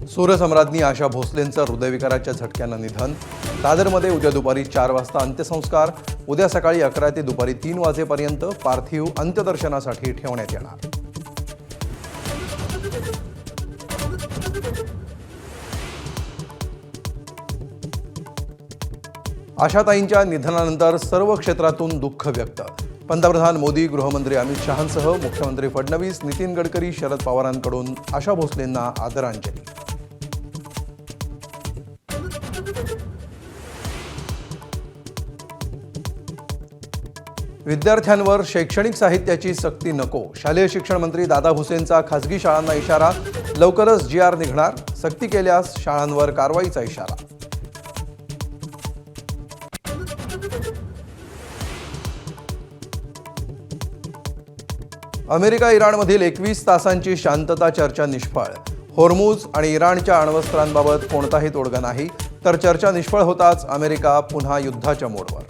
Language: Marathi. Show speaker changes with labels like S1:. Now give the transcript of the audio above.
S1: सूरसम्राज्ञी आशा भोसलेंचं हृदयविकाराच्या झटक्यानं निधन। दादरमध्ये उद्या दुपारी 4 वाजता अंत्यसंस्कार। उद्या सकाळी 11 ते दुपारी 3 वाजेपर्यंत पार्थिव अंत्यदर्शनासाठी ठेवण्यात येणार। आशाताईंच्या निधनानंतर सर्व क्षेत्रातून दुःख व्यक्त। पंतप्रधान मोदी, गृहमंत्री अमित शहांसह मुख्यमंत्री फडणवीस, नितीन गडकरी, शरद पवारांकडून आशा भोसलेंना आदरांजली। विद्यार्थ्यांवर शैक्षणिक साहित्याची सक्ती नको। शालेय शिक्षण मंत्री दादा भुसेंचा खासगी शाळांना इशारा। लवकरच GR निघणार, सक्ती केल्यास शाळांवर कारवाईचा इशारा। अमेरिका इराणमधील 21 तासांची शांतता चर्चा निष्फळ। होर्मुझ आणि इराणच्या अण्वस्त्रांबाबत कोणताही तोडगा नाही, तर चर्चा निष्फळ होताच अमेरिका पुन्हा युद्धाच्या मोडवर।